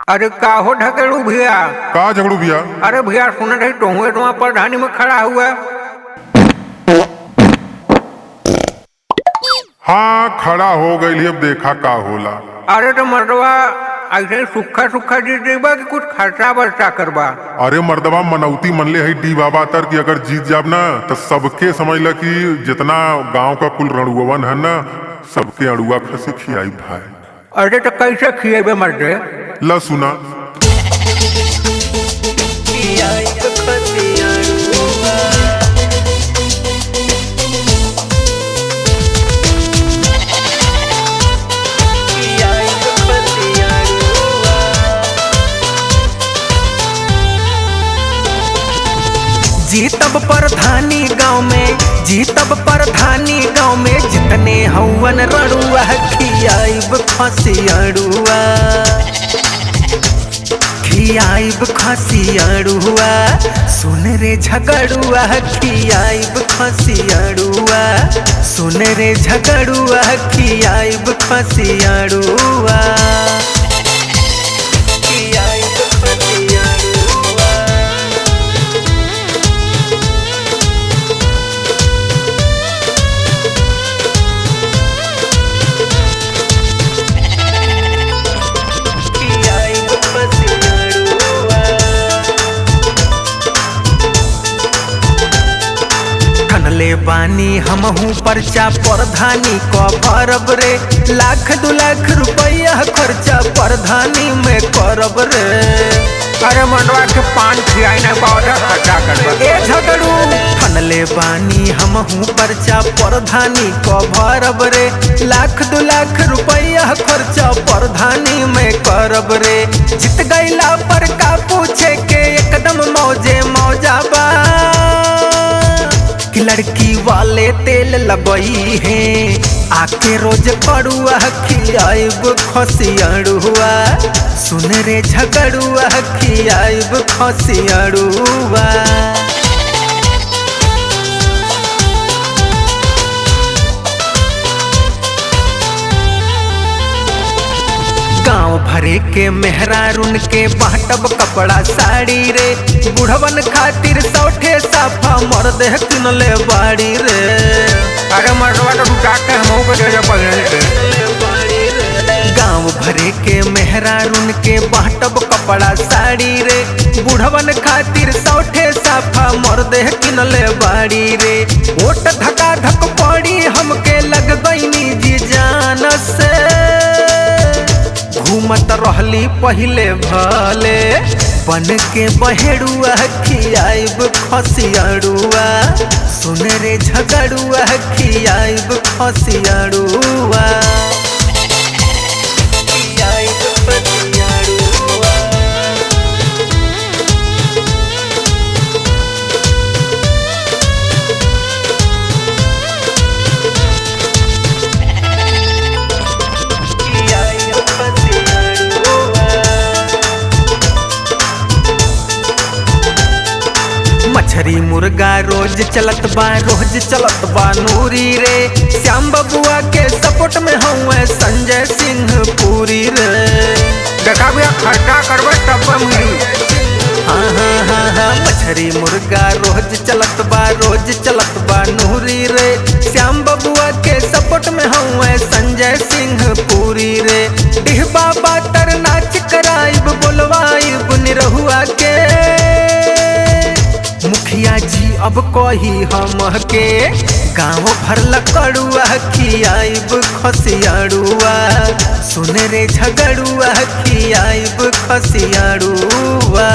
अरे का हो ढकेलू भैया। का झगड़ू भैया? अरे भैया सुन रही टोहुए टुआ प्रधानी में खड़ा हुआ। हाँ खड़ा हो गई, अब देखा का होला। अरे तो मर्दवा ऐसे सुखा सुखा जीत देबा कि कुछ खर्चा बर्चा करबा। अरे मर्दबा मनौती मनले है डी बाबा तर की अगर जीत जाब ना तो सबके समझ ल कि जितना गांव का कुल रणुअवन है ना सबके अड़ुआ खसे खियाई भाई। अरे तो कैसे खिएबे मर्दे? ल सुना। जीतब प्रधानी गाँव में, जीतब प्रधानी गाँव में, जितने हवन रणुआ खियाइब खसियाड़ुआ, खियाइब खसियाड़ुआ, सुन रे झगड़ुआ खियाइब खसियाड़ुआ, सुन रे झगड़ुआ खियाइब खसियाड़ुआ। ले बानी हमहू पर्चा प्रधानी को भरब रे, लाख 2 लाख रुपया खर्चा प्रधानी में करब रे। अरे मंडवा के पान खियाई ना पाउडर खर्चा करबा। ए झगड़ू ठनले बानी हमहू पर्चा प्रधानी को भरब रे, लाख 2 लाख रुपया खर्चा प्रधानी में करब रे। जीत गईला पर का पूछे के एकदम मौजे मौजा बा, कि लड़की वाले तेल लगई है, आके रोज कड़ुआ खियाइब खसियाड़ुआ, सुन रे झगड़ुआ खियाइब खसियाड़ुआ। गाँव भरे के मेहरारून के बाटब कपड़ा साड़ी रे, बुढ़वन खातिर सौठे साफा मर्द किनले बाड़ी रे। अरे मर्दवा तो जाके हमहू के दे पहले। गाँव भरे के मेहरारून के बाटब कपड़ा साड़ी रे, बुढ़वन खातिर सौठे साफा मर्द किनले बाड़ी रे। ओट धका धक पड़ी हमके लग गईनी जी जान से, घूमत रहली पहिले भले, बन के बहेड़ुआ खियाइब खसियाड़ुआ, सुन रे झगड़ुआ खियाइब खसियाड़ुआ। मछरी मुर्गा रोज चलत बा, रोज चलत बा नूरी रे, श्याम बबुआ के सपोर्ट में हुए संजय सिंह पूरी रे। देखा भैया खर्चा करबे तब मिली। हाँ हाँ हाँ हाँ मछरी मुर्गा रोज चलत बा, रोज चलत बा नूरी रे, श्याम बबुआ के सपोर्ट में हुए संजय सिंह पूरी रे। डिह बाबा तर नाच कराइब बोलवाइब निरहुआ के, मुखिया जी अब कही हम के, गाँव भर लकड़ुआ खियाइब खसियाड़ुआ, सुन रे झगड़ुआ खियाइब खसियाड़ुआ।